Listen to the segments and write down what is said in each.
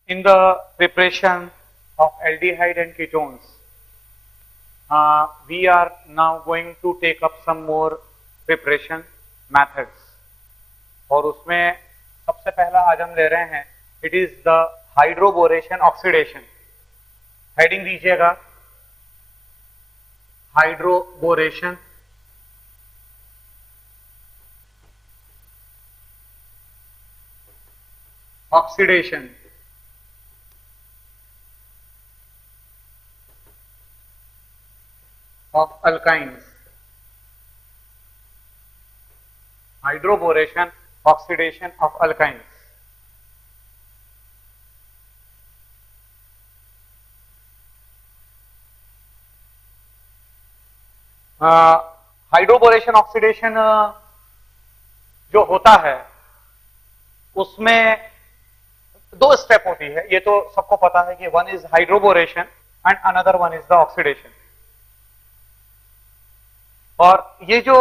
in the preparation of aldehyde and ketones, we are now going to take up some more preparation methods. और उसमें सबसे पहला आज हम ले रहे हैं, it is the hydroboration oxidation. Heading दीजिएगा hydroboration oxidation. Of alkynes. Hydroboration, oxidation of alkynes. Hydroboration oxidation जो होता है उसमें दो स्टेप होती है. ये तो सबको पता है कि one is hydroboration and another one is the oxidation. और ये जो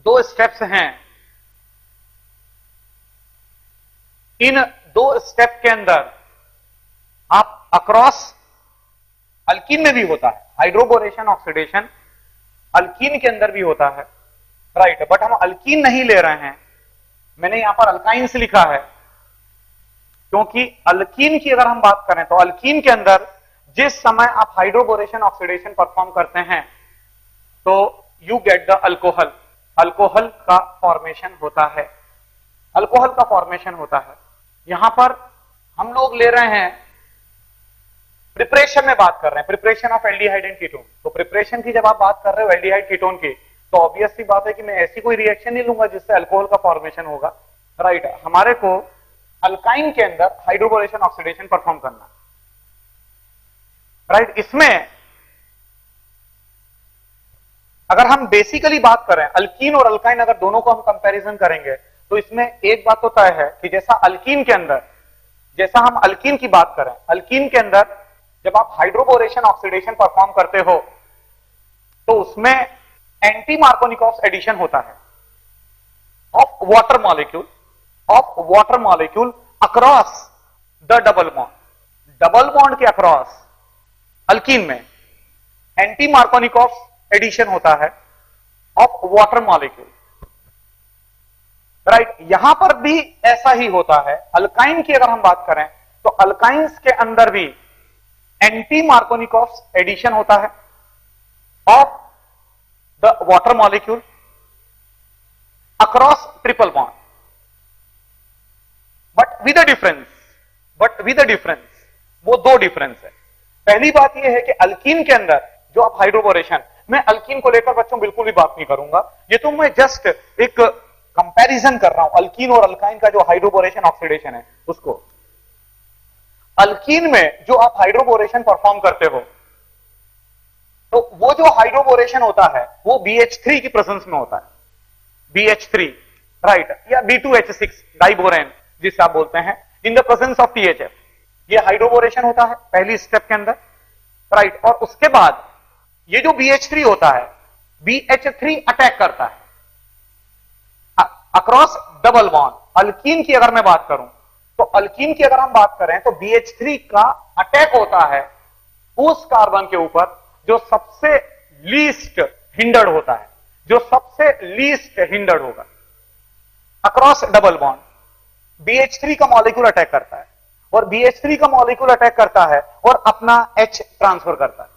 दो स्टेप्स हैं, इन दो स्टेप के अंदर आप अक्रॉस अल्कीन में भी होता है. हाइड्रोबोरेशन ऑक्सीडेशन अल्कीन के अंदर भी होता है, राइट. बट हम अल्कीन नहीं ले रहे हैं, मैंने यहां पर अल्काइंस लिखा है क्योंकि अल्कीन की अगर हम बात करें तो अल्कीन के अंदर जिस समय आप हाइड्रोबोरेशन ऑक्सीडेशन परफॉर्म करते हैं तो you get the alcohol. Alcohol का फॉर्मेशन होता है. अल्कोहल का फॉर्मेशन होता है. यहां पर हम लोग ले रहे हैं, प्रिपरेशन में बात कर रहे हैं, preparation of aldehyde and ketone. तो प्रिपरेशन की जब आप बात कर रहे हो एल्डिहाइड कीटोन की, तो ऑब्वियस सी बात है कि मैं ऐसी कोई रिएक्शन नहीं लूंगा जिससे अल्कोहल का फॉर्मेशन होगा, राइट. हमारे को अल्काइन के अंदर हाइड्रोबोरेशन ऑक्सीडेशन परफॉर्म करना, राइट. इसमें अगर हम बेसिकली बात करें अल्कीन और अल्काइन, अगर दोनों को हम कंपैरिजन करेंगे तो इसमें एक बात तो तय है कि जैसा अल्कीन के अंदर, जैसा हम अल्कीन की बात करें, अल्कीन के अंदर जब आप हाइड्रोबोरेशन ऑक्सीडेशन परफॉर्म करते हो तो उसमें एंटी मार्कोनिकॉफ एडिशन होता है of water molecule across the double bond. Double bond के अक्रॉस अल्कीन में एंटी मार्कोनिकॉफ एडिशन होता है ऑफ वाटर मॉलिक्यूल, राइट. यहां पर भी ऐसा ही होता है. अल्काइन की अगर हम बात करें तो अल्काइंस के अंदर भी एंटी मार्कोनिकॉफ एडिशन होता है of the water molecule across triple bond. But with a difference, वो दो डिफरेंस है. पहली बात यह है कि अल्कीन के अंदर जो आप हाइड्रोबोरेशन, मैं अल्कीन को लेकर बच्चों बिल्कुल भी बात नहीं करूंगा, ये तो मैं जस्ट एक कंपैरिजन कर रहा हूं अल्कीन और अल्काइन का जो हाइड्रोबोरेशन ऑक्सीडेशन है उसको. अल्कीन में जो आप हाइड्रोबोरेशन परफॉर्म करते हो तो वो जो हाइड्रोबोरेशन होता है वो BH3 की प्रेजेंस में होता है. BH3, राइट, या B2H6 डाइबोरेन जिसे आप बोलते हैं, इन द प्रेजेंस ऑफ THF. ये हाइड्रोबोरेशन होता है पहली स्टेप के अंदर, राइट. और उसके बाद ये जो BH3 होता है, BH3 अटैक करता है अक्रॉस डबल बॉन्ड. अल्कीन की अगर मैं बात करूं तो अल्कीन की अगर हम बात करें तो BH3 का अटैक होता है उस कार्बन के ऊपर जो सबसे लीस्ट हिंडर्ड होता है, जो सबसे लीस्ट हिंडर्ड होगा अक्रॉस डबल बॉन्ड. BH3 का मॉलिक्यूल अटैक करता है और BH3 का मॉलिक्यूल अटैक करता है और अपना H ट्रांसफर करता है,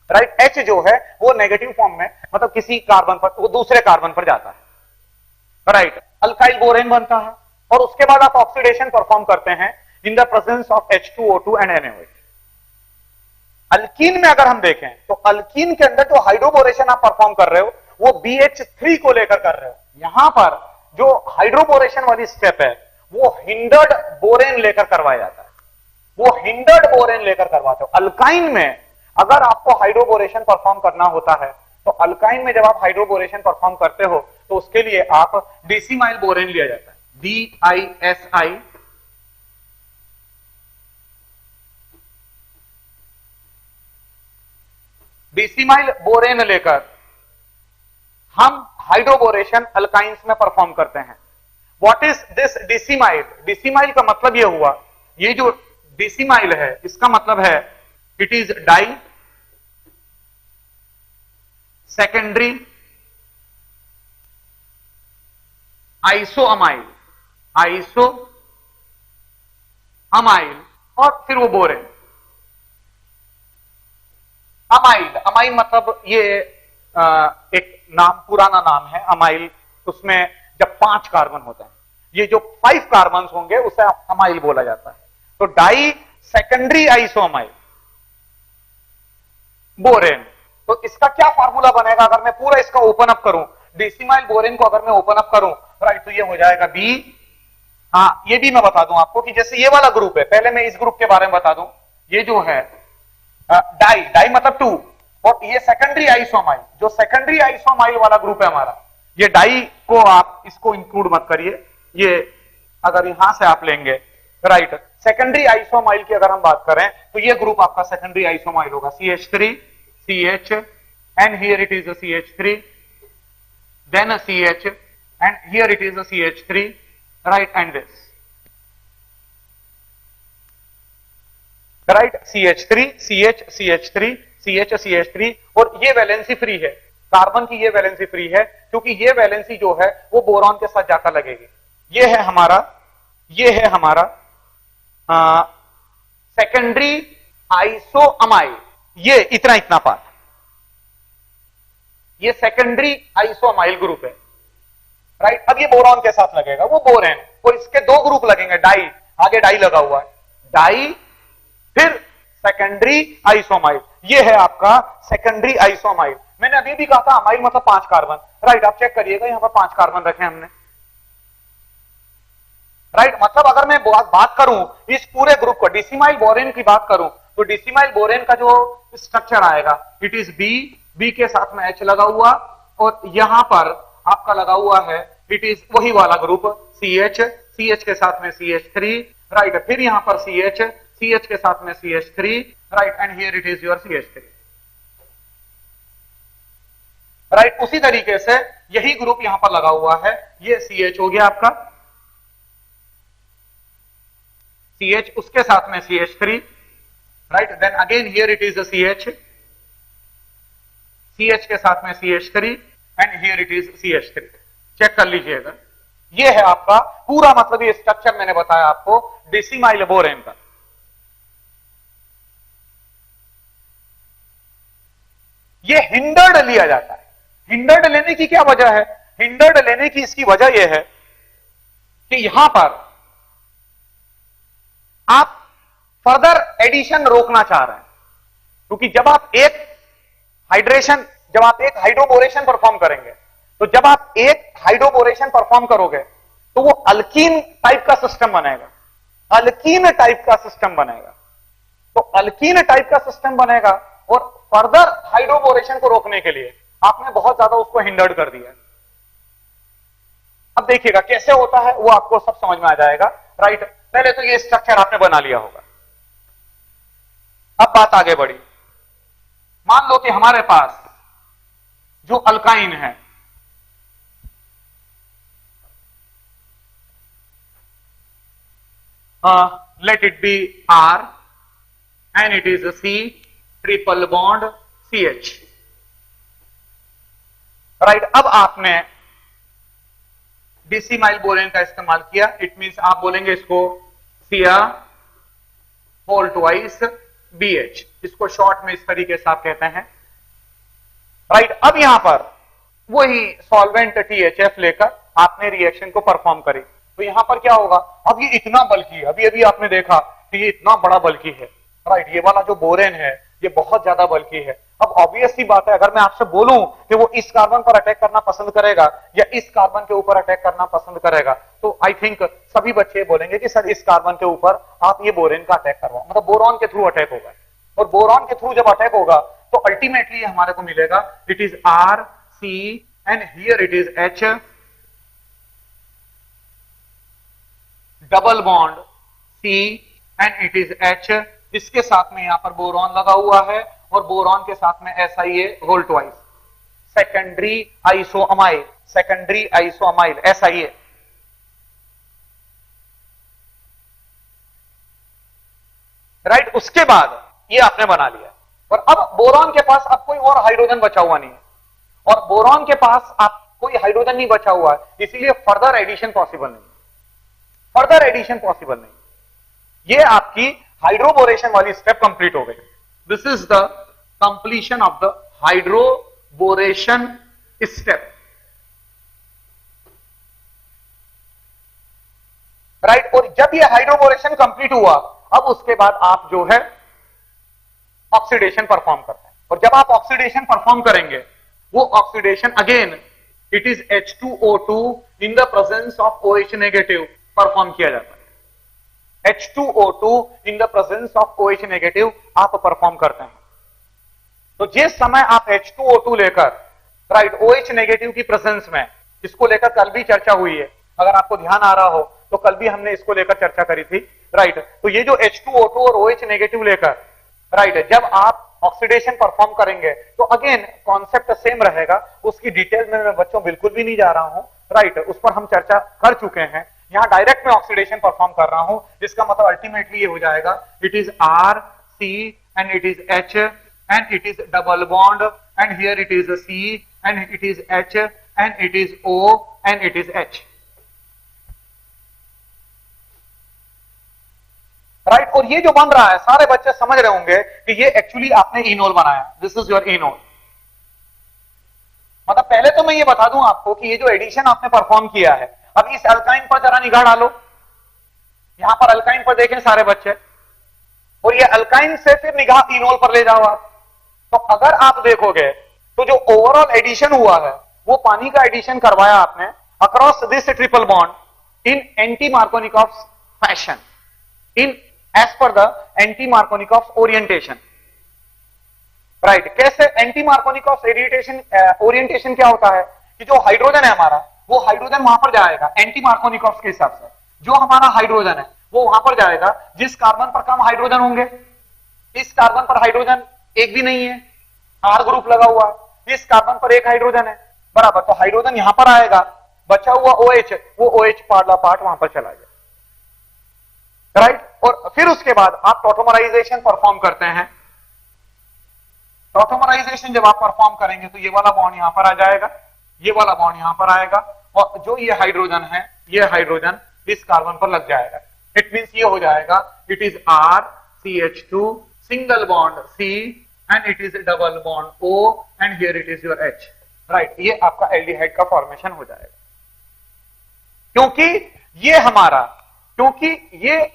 राइट. H जो है वो नेगेटिव फॉर्म में, मतलब किसी कार्बन पर, वो दूसरे कार्बन पर जाता है, राइट. अल्काइल बोरेन बनता है और उसके बाद आप ऑक्सीडेशन परफॉर्म करते हैं इन the presence of H2O2 and NaOH. Alkyne में अगर हम देखें तो अल्कीन के अंदर जो हाइड्रोबोरेशन आप परफॉर्म कर रहे हो वो BH3 को लेकर कर रहे हो. यहां पर जो हाइड्रोबोरेशन वाली स्टेप है वो हिंडर्ड बोरेन लेकर करवाया जाता है, वो हिंडर्ड बोरेन लेकर करवाते हो. अल्काइन में अगर आपको हाइड्रोबोरेशन परफॉर्म करना होता है तो अल्काइन में जब आप हाइड्रोबोरेशन परफॉर्म करते हो तो उसके लिए आप डेसिमाइल बोरेन लिया जाता है, DISI. डेसिमाइल बोरेन लेकर हम हाइड्रोबोरेशन अल्काइंस में परफॉर्म करते हैं. What is this disiamyl? Disiamyl का मतलब यह हुआ, ये जो डिसिमाइल है इसका मतलब है इट इज डाई सेकेंडरी आइसोअमाइल, आइसोअमाइल और फिर वो बोरेन। अमाइल, अमाइल मतलब ये एक नाम, पुराना नाम है अमाइल। उसमें जब 5 कार्बन होते हैं, ये जो 5 कार्बन होंगे उसे अमाइल बोला जाता है। तो डाई सेकेंडरी आइसोअमाइल बोरेन। तो इसका क्या फार्मूला बनेगा अगर मैं पूरा इसका ओपन अप करूं, डेसिमाइल बोरेन को अगर मैं ओपन अप करूं, राइट, तो ये हो जाएगा बी। हाँ, ये भी मैं बता दूं आपको कि जैसे ये वाला ग्रुप है, पहले मैं इस ग्रुप के बारे में बता दूं। ये जो है डाई, डाई मतलब 2, और ये सेकेंडरी आइसोमाइल, जो सेकेंडरी आइसोमाइल वाला ग्रुप है हमारा, ये डाई को आप इसको इंक्लूड मत करिए, ये अगर यहां से आप लेंगे, राइट, सेकेंडरी आइसोमाइल की अगर हम बात करें तो ये ग्रुप आपका सेकेंडरी आइसोमाइल होगा, CH3 CH, and here it is a CH3, then a CH, and here it is a CH3, right, and this, right, CH3 CH CH3 CH CH3, और ये वैलेंसी फ्री है, कार्बन की ये valency free है क्योंकि ये valency जो है वो बोरॉन के साथ जाकर लगेगी। ये है हमारा सेकेंडरी आइसोअमाइल, ये इतना पार्ट, ये सेकेंडरी आइसोअमाइल ग्रुप है, राइट। अब ये बोरॉन के साथ लगेगा, वो बोरेन, और इसके 2 ग्रुप लगेंगे, डाई, आगे डाई लगा हुआ है, डाई फिर सेकेंडरी आइसोमाइल, ये है आपका सेकेंडरी आइसोमाइल। मैंने अभी भी कहा था अमाइल मतलब 5 कार्बन, राइट, आप चेक करिएगा यहां पर 5 कार्बन रखे हमने, राइट। मतलब अगर मैं बात करूं इस पूरे ग्रुप को, डिसिमाइल बोरेन की बात करूं, तो डिसिमाइल बोरेन का जो स्ट्रक्चर आएगा, इट इज बी के साथ में H लगा हुआ, और यहां पर आपका लगा हुआ है इट इज वही वाला ग्रुप CH के साथ में CH3, राइट, फिर यहां पर CH के साथ में CH3, right, and here it is your CH3, right. उसी तरीके से यही ग्रुप यहां पर लगा हुआ है, ये CH हो गया आपका, CH, उसके साथ में CH3, right, then again here it is CH के साथ में CH3, and here it is CH3, check कर लीजिएगा। ये है आपका पूरा, मतलब ये स्ट्रक्चर मैंने बताया आपको डिसिमाइल बोरेन का। ये हिंडर्ड लिया जाता है। हिंडर्ड लेने की क्या वजह है? हिंडर्ड लेने की इसकी वजह यह है कि यहां पर आप फर्दर एडिशन रोकना चाह रहे हैं, क्योंकि जब आप एक हाइड्रोबोरेशन परफॉर्म करेंगे, तो जब आप एक हाइड्रोबोरेशन परफॉर्म करोगे तो वो अल्कीन टाइप का सिस्टम बनेगा, अल्कीन टाइप का सिस्टम बनेगा। तो अल्कीन टाइप का सिस्टम बनेगा, और फर्दर हाइड्रोबोरेशन को रोकने के लिए आपने बहुत ज्यादा उसको हिंडर्ड कर दिया। अब देखिएगा कैसे होता है, वो आपको सब समझ में आ जाएगा, राइट। पहले तो ये स्ट्रक्चर आपने बना लिया होगा। अब बात आगे बढ़ी, मान लो कि हमारे पास जो अल्काइन है, let it be R and it is a C triple bond CH, right. अब आपने डिसिमाइल बोरेन का इस्तेमाल किया, इट मींस आप बोलेंगे इसको Cr होल ट्वाइस BH, इसको शॉर्ट में इस तरीके से आप कहते हैं, राइट। अब यहां पर वही सॉल्वेंट THF लेकर आपने रिएक्शन को परफॉर्म करी, तो यहां पर क्या होगा, अब ये इतना बल्कि है, अभी अभी आपने देखा कि ये इतना बड़ा बल्कि है, राइट। ये वाला जो बोरेन है ये बहुत ज्यादा बल्कि है। अब ऑब्वियस सी बात है, अगर मैं आपसे बोलूं कि वो इस कार्बन पर अटैक करना पसंद करेगा या इस कार्बन के ऊपर अटैक करना पसंद करेगा, तो आई थिंक सभी बच्चे बोलेंगे कि सर इस कार्बन के ऊपर आप ये बोरेन का अटैक करवाओ, मतलब बोरॉन के थ्रू अटैक होगा। और बोरॉन के थ्रू जब अटैक होगा तो अल्टीमेटली हमारे को मिलेगा it is R C and here it is H double bond C and it is H, इसके साथ में यहां पर बोरॉन लगा हुआ है, और बोरॉन के साथ में SiA whole twice, secondary isoamyl, secondary isoamyl SiA, right, उसके बाद ये आपने बना लिया और अब बोरॉन के पास अब कोई और हाइड्रोजन बचा हुआ नहीं है और बोरॉन के पास आप कोई हाइड्रोजन नहीं बचा हुआ है, इसीलिए फर्दर एडिशन पॉसिबल नहीं, फर्दर एडिशन पॉसिबल नहीं। ये आपकी हाइड्रोबोरेशन वाली स्टेप कंप्लीट हो गई। This is the completion of the hydroboration step, right. और जब ये हाइड्रोबोरेशन कंप्लीट हुआ, अब उसके बाद आप जो है ऑक्सीडेशन परफॉर्म करते हैं और जब आप ऑक्सीडेशन परफॉर्म करेंगे, वो oxidation again it is H2O2 in the presence of OH negative perform किया जाता है। H2O2 in the presence of OH negative आप परफॉर्म करते हैं। तो जिस समय आप H2O2 लेकर, राइट, OH नेगेटिव की प्रेजेंस में, इसको लेकर कल भी चर्चा हुई है, अगर आपको ध्यान आ रहा हो तो कल भी हमने इसको लेकर चर्चा करी थी, राइट। तो ये जो H2O2 और OH नेगेटिव लेकर, राइट, जब आप ऑक्सीडेशन परफॉर्म करेंगे तो अगेन कॉन्सेप्ट सेम रहेगा, उसकी डिटेल में मैं बच्चों बिल्कुल भी नहीं जा रहा हूं, राइट, उस पर हम चर्चा कर चुके हैं। यहां डायरेक्ट में ऑक्सीडेशन परफॉर्म कर रहा हूं, जिसका मतलब अल्टीमेटली ये हो जाएगा it is RC and it is H and it is double bond and here it is C and it is H and it is O and it is H, right. और ये जो बन रहा है, सारे बच्चे समझ रहे होंगे कि ये एक्चुअली आपने इनोल बनाया, दिस इज योर इनोल। मतलब पहले तो मैं ये बता दूं आपको कि ये जो एडिशन आपने परफॉर्म किया है, अब इस अल्काइन पर जरा निगाह डालो, यहां पर अल्काइन पर देखें सारे बच्चे, और ये अल्काइन से फिर निगाह इनोल पर ले जाओ आप। तो अगर आप देखोगे तो जो ओवरऑल एडिशन हुआ है, वो पानी का एडिशन करवाया आपने across this triple bond in anti Markovnikov fashion, in as per the anti Markovnikov orientation, right. कैसे एंटी मार्कोनिकॉफ ओरिएंटेशन क्या होता है कि जो हाइड्रोजन है हमारा, वो हाइड्रोजन वहां पर जाएगा एंटी मार्कोनिकॉफ के हिसाब से, जो हमारा हाइड्रोजन है वो वहां पर जाएगा जिस कार्बन पर कम हाइड्रोजन होंगे। इस कार्बन पर हाइड्रोजन एक भी नहीं है, R ग्रुप लगा हुआ है, इस कार्बन पर एक हाइड्रोजन है, बराबर, तो हाइड्रोजन यहां पर आएगा, बचा हुआ OH, वो OH पार्ट वहां पर चला जाए, राइट। और फिर उसके बाद आप टॉटोमराइजेशन परफॉर्म करते हैं। टॉटोमराइजेशन जब आप परफॉर्म करेंगे तो ये वाला बॉन्ड यहां पर आ जाएगा, ये वाला बॉन्ड यहां पर आएगा, और जो ये हाइड्रोजन है, ये हाइड्रोजन इस कार्बन पर लग जाएगा। इट मींस ये हो जाएगा it is RCH2 single bond C and it is double bond O and here it is your H, right. ये आपका एल्डिहाइड का फॉर्मेशन हो जाएगा। क्योंकि ये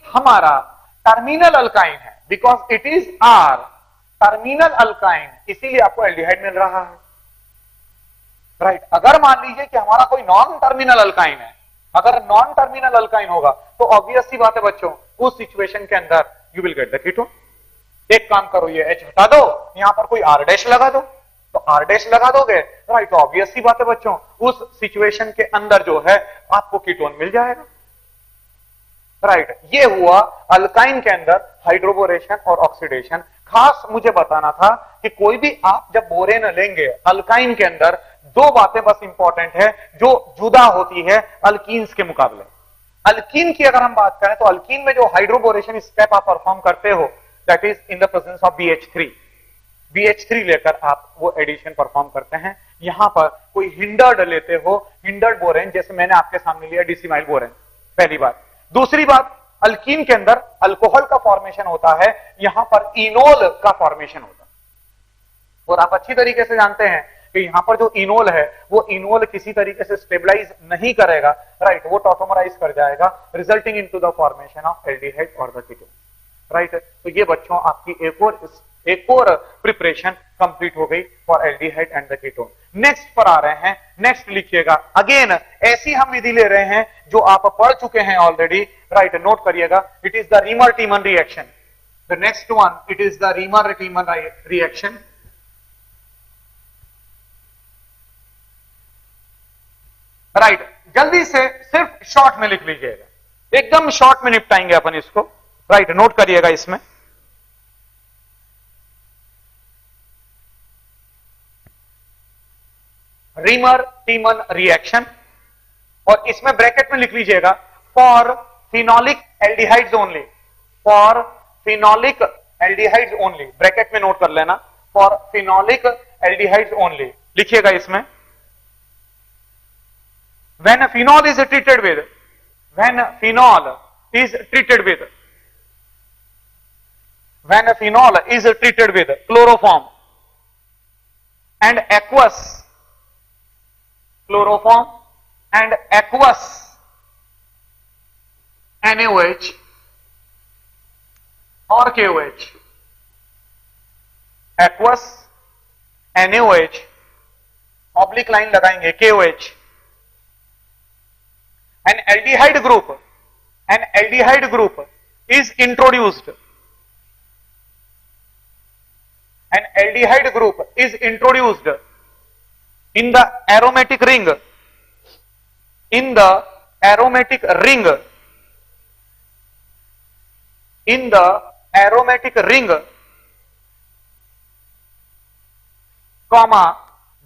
हमारा टर्मिनल अल्काइन है, because it is R terminal alkyne, इसीलिए आपको एल्डिहाइड मिल रहा है, राइट। अगर मान लीजिए कि हमारा कोई नॉन टर्मिनल अल्काइन है, अगर नॉन टर्मिनल अल्काइन होगा तो ऑब्वियस सी बात है बच्चों, उस सिचुएशन के अंदर you will get the ketone. एक काम करो, ये H हटा दो, यहां पर कोई R डैश लगा दो, तो R डैश लगा दोगे, राइट, तो ऑब्वियस सी बात है बच्चों, उस सिचुएशन के अंदर जो है आपको कीटोन मिल जाएगा, राइट। ये हुआ अल्काइन के अंदर हाइड्रोबोरेशन और ऑक्सीडेशन। खास मुझे बताना था कि कोई भी आप जब बोरेन लेंगे अल्काइन के अंदर, दो बातें बस इंपॉर्टेंट है जो जुदा होती है अल्कीन्स के मुकाबले। अल्कीन की अगर हम बात करें तो अल्कीन में जो हाइड्रोबोरेशन स्टेप आप परफॉर्म करते हो, that is in the presence of BH3। BH3 लेकर आप वो एडिशन परफॉर्म करते हैं। यहां पर कोई हिंडर्ड लेते हो, हिंडर्ड बोरेन, जैसे मैंने आपके सामने लिया डिसिमाइल बोरेन, पहली बात। दूसरी बात, अल्कीन के अंदर अल्कोहल का फॉर्मेशन होता है, यहां पर इनोल का फॉर्मेशन होता है। और आप अच्छी तरीके से जानते हैं कि यहां पर जो इनोल है, वो इनोल किसी तरीके से स्टेबलाइज नहीं करेगा, राइट, वो टॉटोमराइज कर जाएगा, resulting into the formation of aldehyde और द कीटोन, राइट। तो ये बच्चों आपकी एक और प्रिपरेशन कंप्लीट हो गई for aldehyde and the ketone. Next पर आ रहे हैं, नेक्स्ट लिखिएगा। अगेन ऐसी हम विधि ले रहे हैं जो आप पढ़ चुके हैं ऑलरेडी, राइट, नोट करिएगा। It is the Reimer Tiemann reaction. The next one, it is the Reimer Tiemann reaction. Right, जल्दी से सिर्फ शॉर्ट में लिख लीजिएगा, एकदम शॉर्ट में निपटाएंगे अपन इसको, राइट, नोट करिएगा इसमें। रीमर-टीमन रिएक्शन, और इसमें ब्रैकेट में लिख लीजिएगा for phenolic aldehydes only, for phenolic aldehydes only, bracket में नोट कर लेना, for phenolic aldehydes only, लिखिएगा इसमें, when phenol is treated with, when phenol is treated with, when phenol is treated with chloroform and aqueous, chloroform and aqueous NaOH or KOH, aqueous NaOH oblique line लगाएंगे KOH, an aldehyde group is introduced, an aldehyde group is introduced in the aromatic ring, in the aromatic ring, in the aromatic ring, comma,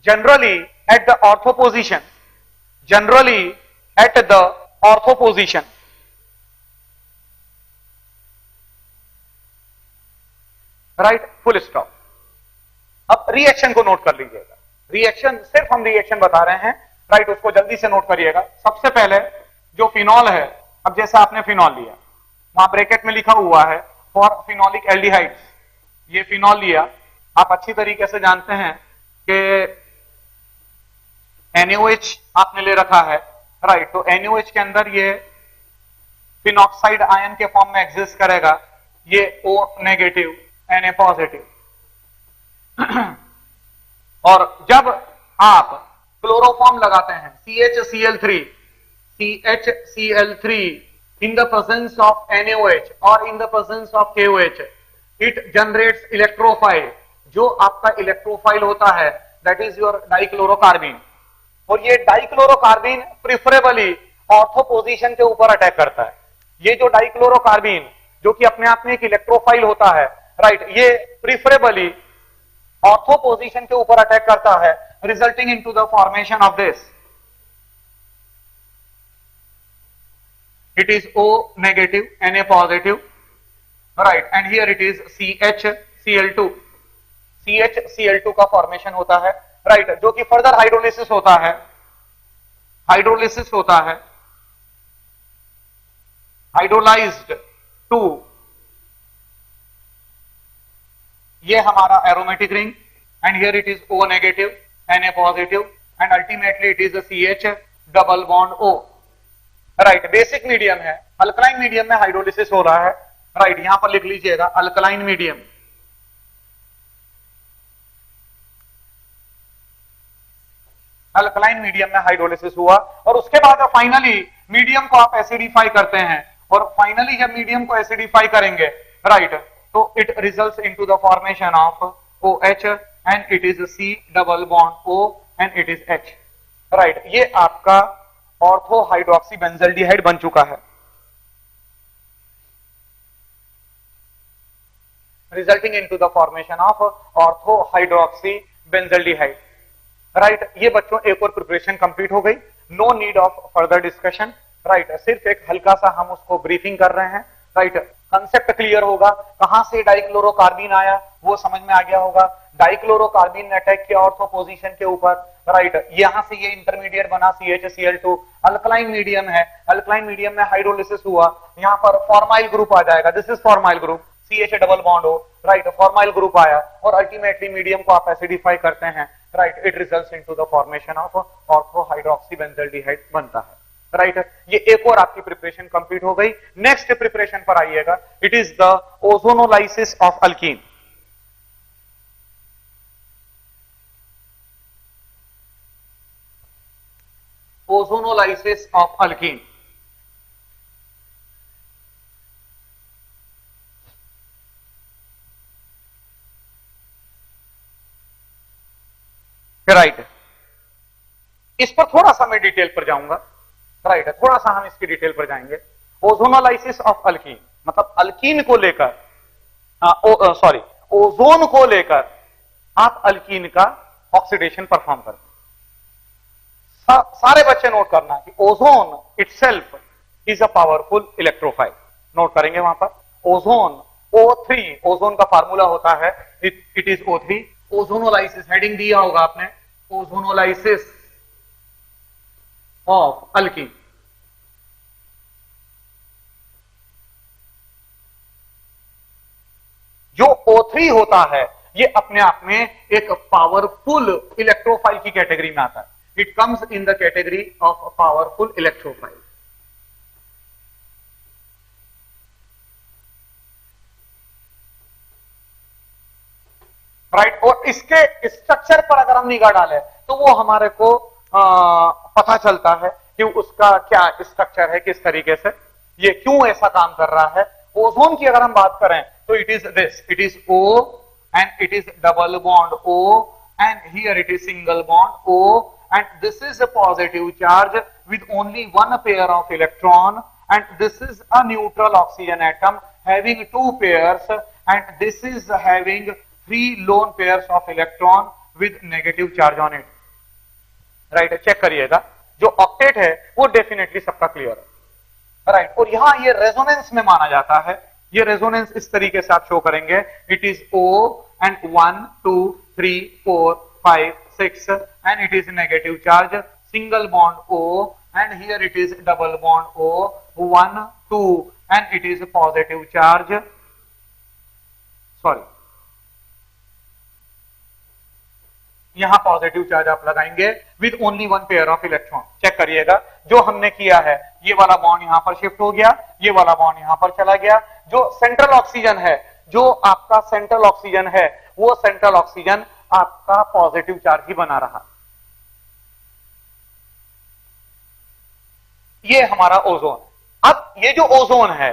generally at the ortho position, generally at the ortho position, right, full stop. अब reaction को note कर लीजिएगा, reaction सिर्फ हम reaction बता रहे हैं, right, उसको जल्दी से नोट करिएगा। सबसे पहले जो फिनॉल है, अब जैसे आपने फिनॉल लिया, वहां ब्रैकेट में लिखा हुआ है फॉर फिनोलिक एल्डिहाइड्स, ये फिनॉल लिया, आप अच्छी तरीके से जानते हैं कि NaOH आपने ले रखा है, राइट, तो NaOH के अंदर ये फिनॉक्साइड आयन के फॉर्म में एग्जिस्ट करेगा, ये O नेगेटिव Na पॉजिटिव, और जब आप क्लोरोफॉर्म लगाते हैं CHCl3, CHCl3 in the presence of NaOH or in the presence of KOH, it generates electrophile, जो आपका इलेक्ट्रोफाइल होता है, that is your डाइक्लोरोकार्बिन, और ये डाइक्लोरोकार्बिन प्रिफरेबली ऑर्थो पोजीशन के ऊपर अटैक करता है। ये जो डाइक्लोरोकार्बिन जो कि अपने आप में एक इलेक्ट्रोफाइल होता है, राइट, ये प्रिफरेबली ऑर्थो पोजीशन के ऊपर अटैक करता है, resulting into the formation of this, it is O negative, Na positive, right, and here it is CHCl2, CHCl2 का फॉर्मेशन होता है, राइट, जो कि फर्दर हाइड्रोलिसिस होता है, हाइड्रोलिसिस होता है, हाइड्रोलाइज्ड टू, ये हमारा aromatic ring, and here it is O negative, Na positive, and ultimately it is CH double bond O, right, basic medium है, अल्कलाइन मीडियम में हाइड्रोलिसिस हो रहा है, राइट, यहां पर लिख लीजिएगा अल्कलाइन मीडियम, अल्कलाइन मीडियम में हाइड्रोलिसिस हुआ, और उसके बाद फाइनली मीडियम को आप एसिडिफाई करते हैं, और फाइनली जब मीडियम को एसिडिफाई करेंगे, राइट, तो it results into the formation of OH and it is C double bond O and it is H, right, ये आपका ऑर्थो हाइड्रोक्सी बेंजल्डिहाइड बन चुका है, resulting into the formation of ortho hydroxy benzaldehyde, right. ये बच्चों एक और preparation complete हो गई, no need of further discussion, right, सिर्फ एक हल्का सा हम उसको ब्रीफिंग कर रहे हैं, राइट, कंसेप्ट क्लियर होगा, कहां से डाइक्लोरोकार्बिन आया वो समझ में आ गया होगा, डाइक्लोरोकार्बिन ने अटैक किया ऑर्थो पोजीशन के ऊपर, राइट, यहां से ये इंटरमीडिएट बना CHCl2, अल्कलाइन मीडियम है, अल्कलाइन मीडियम में हाइड्रोलिसिस हुआ, यहां पर फॉर्माइल ग्रुप आ जाएगा, this is formyl group, CH double bond हो, राइट, फॉर्माइल ग्रुप आया, और अल्टीमेटली मीडियम को आप एसिडिफाई करते हैं, right, it results into the formation of ortho hydroxy benzaldehyde बनता है, राइट। ये एक और आपकी प्रिपरेशन कंप्लीट हो गई। नेक्स्ट प्रिपरेशन पर आइएगा, it is the ozonolysis of alkyne, ozonolysis of alkyne, right, इस पर थोड़ा सा मैं डिटेल पर जाऊंगा, राइट, थोड़ा सा हम इसकी डिटेल पर जाएंगे। ओजोनोलाइसिस ऑफ अल्कीन मतलब अल्कीन को लेकर, सॉरी, ओजोन को लेकर आप अल्कीन का ऑक्सीडेशन परफॉर्म करते हैं। सारे बच्चे नोट करना कि ozone itself is a powerful electrophile, note करेंगे वहां पर, ओजोन O3, ओजोन का फार्मूला होता है it is O3। Ozonolysis heading दिया होगा आपने, ओजोनोलाइसिस ऑफ अल्कीन। जो O3 होता है ये अपने आप में एक पावरफुल इलेक्ट्रोफाइल की कैटेगरी में आता है। It comes in the category of powerful electrophile. Right, और इसके स्ट्रक्चर पर अगर हम निगाह डालें तो वो हमारे को पता चलता है कि उसका क्या स्ट्रक्चर है, किस तरीके से ये क्यों ऐसा काम कर रहा है। ओजोन की अगर हम बात करें तो it is this, it is O and it is double bond O and here it is single bond O and this is a positive charge with only one pair of electron and this is a neutral oxygen atom having two pairs and this is having three lone pairs of electron with negative charge on it। Right, check करिएगा जो octet है वो definitely सबका clear है। Right, और यहां ये resonance में माना जाता है। ये रेजोनेंस इस तरीके से आप शो करेंगे, it is O and 1 2 3 4 5 6 and it is negative charge, single bond O and here it is double bond O, 1 2 and it is positive charge, sorry यहां पॉजिटिव चार्ज आप लगाएंगे with only one pair of electron. Check करिएगा जो हमने किया है, ये वाला बॉन्ड यहां पर शिफ्ट हो गया, ये वाला बॉन्ड यहां पर चला गया। जो सेंट्रल ऑक्सीजन है, जो आपका सेंट्रल ऑक्सीजन है, वो सेंट्रल ऑक्सीजन आपका पॉजिटिव चार्ज ही बना रहा। ये हमारा ओजोन। अब ये जो ओजोन है,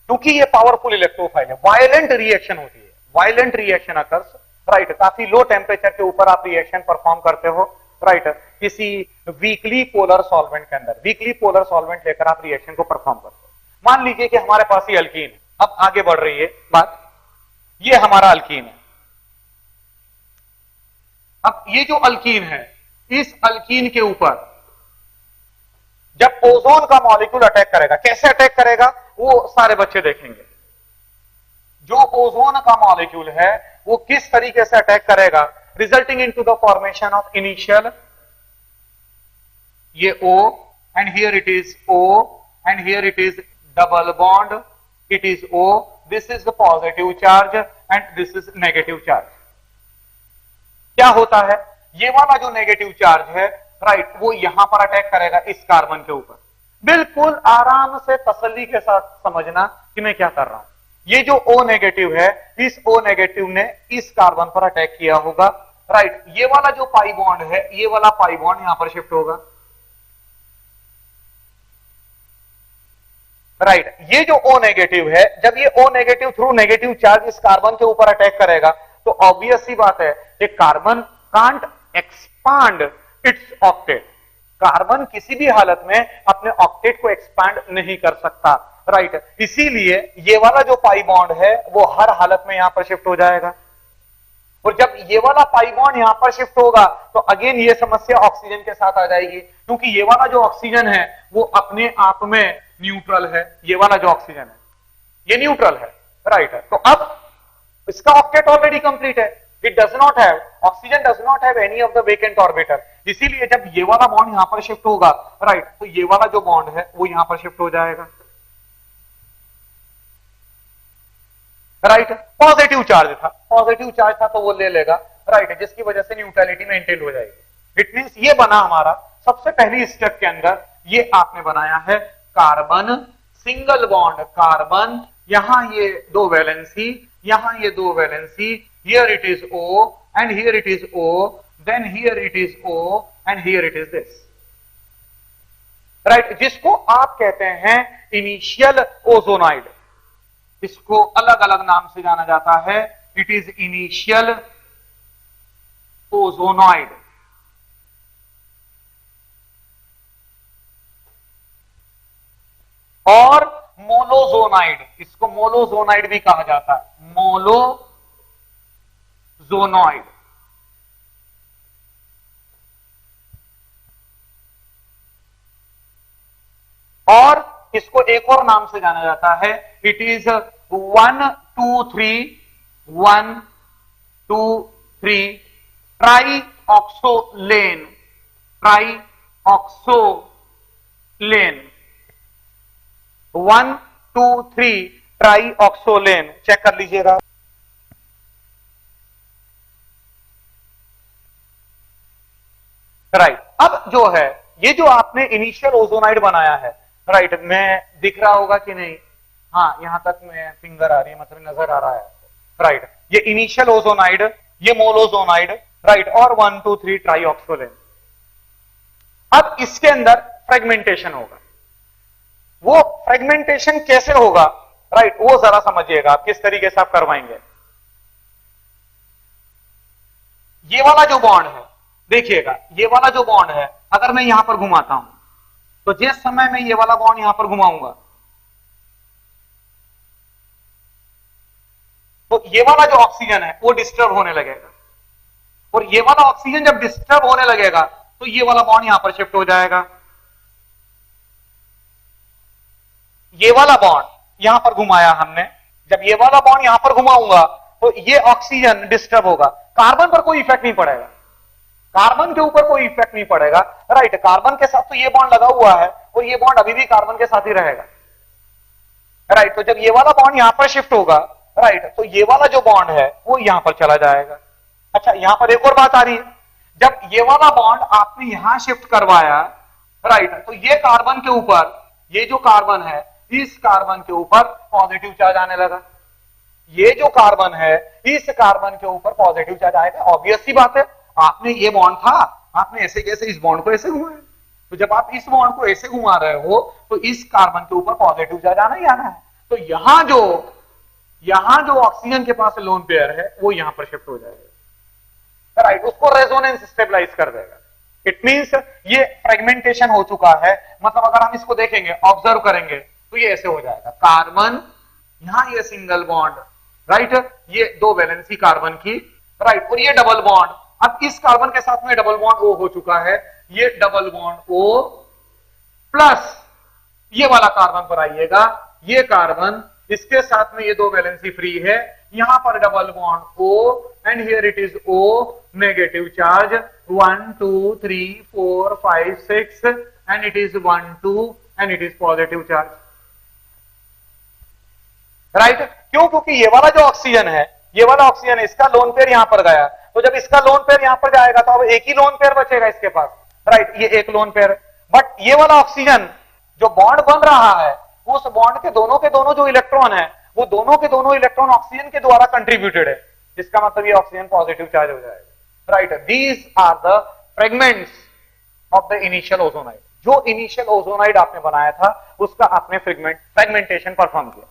क्योंकि ये पावरफुल इलेक्ट्रोफाइल है, वायलेंट रिएक्शन होती है, वायलेंट रिएक्शन अकर्स। राइट, काफी लो टेम्परेचर के ऊपर आप रिएक्शन परफॉर्म करते हो। राइट, किसी वीकली पोलर सॉल्वेंट के अंदर, वीकली पोलर सॉल्वेंट लेकर आप रिएक्शन को परफॉर्म करते हो। मान लीजिए कि हमारे पास ये अल्कीन है। अब आगे बढ़ रही है बात, ये हमारा अल्कीन है। अब ये जो अल्कीन है, इस अल्कीन के ऊपर जब ओजोन का मॉलिक्यूल अटैक करेगा, कैसे अटैक करेगा वो सारे बच्चे देखेंगे। जो ओजोन का मॉलिक्यूल है वो किस तरीके से अटैक करेगा, resulting into the formation of initial ये O and here it is O and here it is double bond, it is O, this is the positive charge and this is negative charge। क्या होता है, ये वाला जो negative charge है, right, वो यहां पर अटैक करेगा इस कार्बन के ऊपर। बिल्कुल आराम से तसल्ली के साथ समझना कि मैं क्या कर रहा हूं। ये जो O नेगेटिव है, इस O नेगेटिव ने इस कार्बन पर अटैक किया होगा। राइट, ये वाला जो पाई बॉन्ड है, ये वाला पाई बॉन्ड यहां पर शिफ्ट होगा। राइट, ये जो O नेगेटिव है, जब ये O negative through negative charge इस कार्बन के ऊपर अटैक करेगा तो ऑब्वियस सी बात है कि carbon can't expand it's octet. Carbon किसी भी हालत में अपने ऑक्टेट को एक्सपांड नहीं कर सकता। राइट, इसीलिए ये वाला जो पाई बॉन्ड है वो हर हालत में यहां पर शिफ्ट हो जाएगा। और जब ये वाला पाई बॉन्ड यहां पर शिफ्ट होगा तो अगेन ये समस्या ऑक्सीजन के साथ आ जाएगी, क्योंकि ये वाला जो ऑक्सीजन है वो अपने आप में न्यूट्रल है। ये वाला जो ऑक्सीजन है ये न्यूट्रल है। राइट, तो अब इसका ऑक्टेट ऑलरेडी कंप्लीट है। It does not have, oxygen does not have any of the vacant orbital. इसीलिए जब ये वाला बॉन्ड यहां पर शिफ्ट होगा, राइट, तो ये वाला जो बॉन्ड है वो यहां पर शिफ्ट हो जाएगा। राइट, पॉजिटिव चार्ज था, पॉजिटिव चार्ज था तो वो ले लेगा। राइट, जिसकी वजह से न्यूट्रलिटी मेंटेन हो जाएगी। इट मींस ये बना हमारा सबसे पहली स्टेप के अंदर, ये आपने बनाया है कार्बन सिंगल बॉन्ड कार्बन, यहां ये दो वैलेंसी, यहां ये दो valency, here it is O and here it is O, then here it is O and here it is this। Right, जिसको आप कहते हैं इनिशियल ओजोनाइड, इसको अलग अलग नाम से जाना जाता है। It is initial ozonoid. और मोलोजोनाइड, इसको मोलोजोनाइड भी कहा जाता है, मोलोजोनॉइड। और इसको एक और नाम से जाना जाता है, इट इज 1 2 3 1 2 3 ट्राईऑक्सोलेन, ट्राईऑक्सोलेन 1 2 3 ट्राईऑक्सोलेन, चेक कर लीजिएगा। राइट, अब जो है ये जो आपने इनिशियल ओजोनाइड बनाया है, राइट, मैं दिख रहा होगा कि नहीं? हाँ, यहां तक मैं फिंगर आ रही है, मतलब नजर आ रहा है, राइट। ये इनिशियल ओजोनाइड, ये मोलोजोनाइड, राइट, और 1 2 3 ट्राईऑक्सोलेन। अब इसके अंदर फ्रेगमेंटेशन होगा। वो फ्रेगमेंटेशन कैसे होगा, राइट, वो जरा समझिएगा आप किस तरीके से आप करवाएंगे। ये वाला जो बॉन्ड है, देखिएगा, ये वाला जो बॉन्ड है, अगर मैं यहां पर घुमाता हूं तो जिस समय मैं ये वाला बॉन्ड यहां पर घुमाऊंगा तो ये वाला जो ऑक्सीजन है वो डिस्टर्ब होने लगेगा, और ये वाला ऑक्सीजन जब डिस्टर्ब होने लगेगा तो ये वाला बॉन्ड यहां पर शिफ्ट हो जाएगा। ये वाला बॉन्ड यहां पर घुमाया हमने, जब ये वाला बॉन्ड यहां पर घुमाऊंगा तो ये ऑक्सीजन डिस्टर्ब होगा। कार्बन पर कोई इफेक्ट नहीं पड़ेगा, कार्बन के ऊपर कोई इफेक्ट नहीं पड़ेगा, राइट। कार्बन के साथ तो ये बॉन्ड लगा हुआ है और ये बॉन्ड अभी भी कार्बन के साथ ही रहेगा, राइट। तो जब ये वाला बॉन्ड यहां पर शिफ्ट होगा, राइट, तो ये वाला जो बॉन्ड है वो यहां पर चला जाएगा। अच्छा, यहां पर एक और बात आ रही है, जब ये वाला बॉन्ड आपने यहां शिफ्ट करवाया, राइट, तो ये कार्बन के ऊपर, ये जो कार्बन है, इस कार्बन के ऊपर पॉजिटिव चार्ज आने लगा। ये जो कार्बन है, इस कार्बन के ऊपर पॉजिटिव चार्ज आएगा। ऑब्वियस सी बात है, आपने ये बॉन्ड था, आपने ऐसे कैसे इस बॉन्ड को ऐसे घुमाया, तो जब आप इस बॉन्ड को ऐसे घुमा रहे हो तो इस कार्बन के ऊपर पॉजिटिव चार्ज आना ही आना है। तो यहां जो ऑक्सीजन के पास लोन पेयर है वो यहां पर शिफ्ट हो जाएगा, राइट, उसको रेजोनेंस स्टेबलाइज कर देगा। इट मींस ये फ्रेगमेंटेशन हो चुका है। मतलब अगर हम इसको देखेंगे, ऑब्जर्व करेंगे, तो ये ऐसे हो जाएगा, कार्बन, यहां ये सिंगल बॉन्ड, राइट, ये दो वैलेंसी कार्बन की, राइट, और ये डबल बॉन्ड। अब इस कार्बन के साथ में डबल बॉन्ड ओ हो चुका है, ये डबल बॉन्ड ओ प्लस ये वाला कार्बन पर आइएगा, ये कार्बन, इसके साथ में ये दो वैलेंसी फ्री है, यहां पर double bond O, and here it is O, negative charge 1 2 3 4 5 6, and it is 1 2, and it is positive charge, right. क्यों? क्योंकि ये वाला जो ऑक्सीजन है, ये वाला ऑक्सीजन है, इसका लोन पेयर यहां पर गया, तो जब इसका लोन पेयर यहां पर जाएगा तो अब एक ही लोन पेयर बचेगा इसके पास, राइट, ये एक लोन पेयर। बट ये वाला ऑक्सीजन जो बॉन्ड बन रहा है, उस बॉन्ड के दोनों जो इलेक्ट्रॉन है, वो दोनों के दोनों इलेक्ट्रॉन ऑक्सीजन के द्वारा कंट्रीब्यूटेड है, जिसका मतलब ये ऑक्सीजन पॉजिटिव चार्ज हो जाएगा, right. These are the fragments of the initial ozonide. जो इनिशियल ओजोनाइड आपने बनाया था उसका आपने फ्रेगमेंटेशन परफॉर्म किया।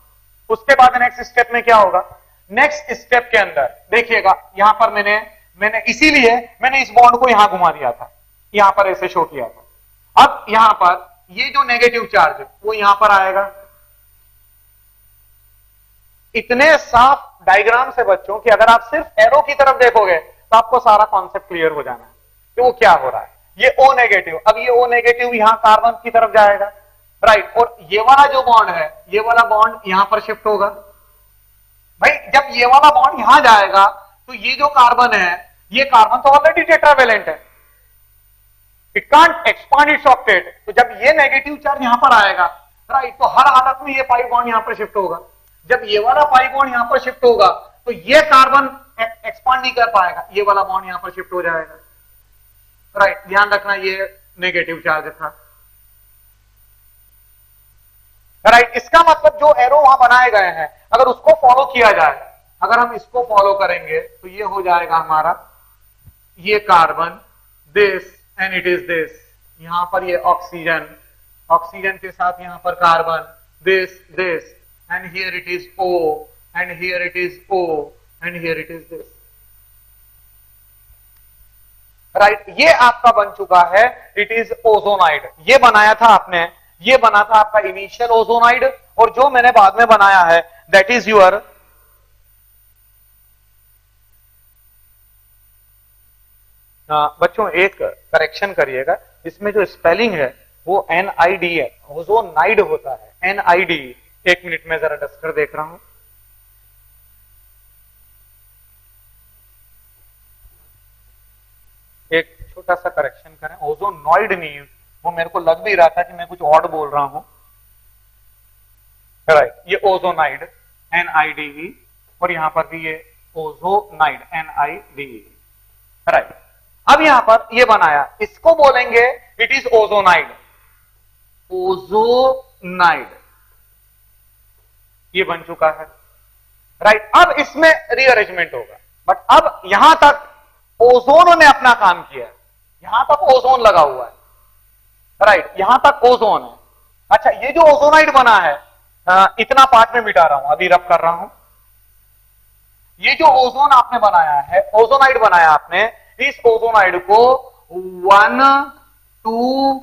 उसके बाद नेक्स्ट स्टेप में क्या होगा? नेक्स्ट स्टेप के अंदर देखिएगा, यहां पर मैंने इसीलिए मैंने इस बॉन्ड को यहां घुमा दिया था, यहां पर ऐसे शो किया था। अब यहां पर ये जो नेगेटिव चार्ज है वो यहां पर आएगा। इतने साफ डायग्राम से बच्चों कि अगर आप सिर्फ एरो की तरफ देखोगे तो आपको सारा कॉन्सेप्ट क्लियर हो जाना है कि वो क्या हो रहा है। ये O नेगेटिव, अब ये O नेगेटिव यहां कार्बन की तरफ जाएगा, राइट, और ये वाला जो बॉन्ड है, ये वाला बॉन्ड यहां पर शिफ्ट होगा। भाई जब ये वाला बॉन्ड यहां जाएगा तो ये जो कार्बन है, ये कार्बन तो ऑलरेडी टेट्रावेलेंट है, it can't expand it's octet. तो जब ये नेगेटिव चार्ज यहां पर आएगा, राइट, तो हर हालत में ये पाई बॉन्ड यहां पर शिफ्ट होगा। जब ये वाला पाई बॉन्ड यहां पर शिफ्ट होगा तो ये कार्बन एक्सपांड नहीं कर पाएगा, ये वाला बॉन्ड यहां पर शिफ्ट हो जाएगा, राइट। ध्यान रखना ये नेगेटिव चार्ज था, राइट। इसका मतलब जो एरो वहां बनाए गए हैं, अगर उसको फॉलो किया जाए, अगर हम इसको फॉलो करेंगे तो ये हो जाएगा हमारा, ये carbon, this, and it is this, यहां पर ये ऑक्सीजन, ऑक्सीजन के साथ यहां पर carbon, this, and here it is O, and here it is O, and here it is this, right. ये आपका बन चुका है, इट इज ओजोनाइड। ये बनाया था आपने, ये बना था आपका इनिशियल ओजोनाइड, और जो मैंने बाद में बनाया है दैट इज योर बच्चों एक करेक्शन करिएगा, इसमें जो स्पेलिंग है वो NID है, ओजोनाइड होता है, NID। एक मिनट में जरा डस्टर देख रहा हूं, एक छोटा सा करेक्शन करें, ओजोनॉइड नहीं, वो मेरे को लग भी रहा था कि मैं कुछ ऑड बोल रहा हूं, राइट, ये ओजोनाइड NIDE, और यहां पर भी ये ओजोनाइड NIDE, राइट। अब यहां पर ये बनाया, इसको बोलेंगे इट इज ओजोनाइड, ओजोनाइड, ये बन चुका है, राइट। अब इसमें रीअरेंजमेंट होगा, बट अब यहां तक ओजोन ने अपना काम किया है, यहां तक ओजोन लगा हुआ है, राइट, यहां तक ओजोन है। अच्छा, ये जो ओजोनाइड बना है, इतना पार्ट में मिटा रहा हूं, अभी रब कर रहा हूं। ये जो ओजोन आपने बनाया है, ओजोनाइड बनाया आपने, इस ओजोनाइड को 1, 2,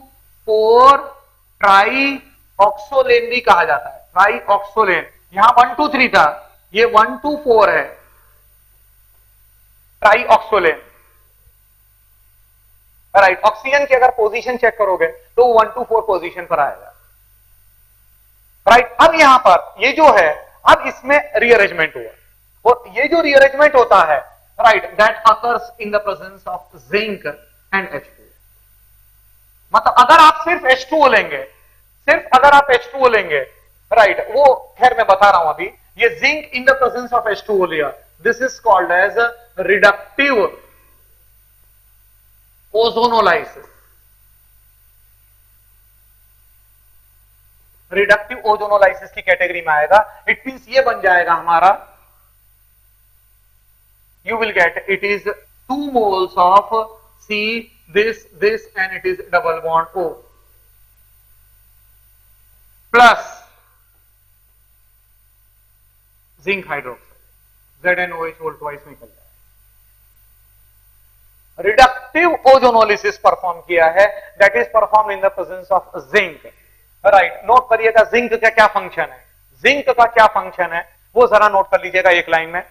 4 ट्राई ऑक्सोलेन भी कहा जाता है, ट्राई ऑक्सोलेन। यहां 1, 2, 3 था, ये 1, 2, 4 है, ट्राई ऑक्सोलेन, राइट। ऑक्सीजन की अगर पोजीशन चेक करोगे तो 1, 2, 4 पोजीशन पर आएगा, राइट। अब यहां पर ये जो है, अब इसमें रीअरेंजमेंट हुआ, और ये जो रीअरेंजमेंट होता है, right, that occurs in the presence of zinc and H2O। मतलब अगर आप सिर्फ H2O लेंगे, सिर्फ अगर आप H2O लेंगे, राइट, वो खैर मैं बता रहा हूं अभी, ये zinc in the presence of H2O लिया, this is called as reductive ozonolysis, reductive ozonolysis की कैटेगरी में आएगा। इट मींस ये बन जाएगा हमारा, you will get it is 2 moles of C, this and it is double bond O plus zinc hydroxide, ZnOH whole twice निकल जाए। Reductive ozonolysis perform किया है, that is perform in the presence of zinc, right. Note करिएगा zinc का क्या function है, zinc का क्या फंक्शन है वो जरा नोट कर लीजिएगा एक लाइन में।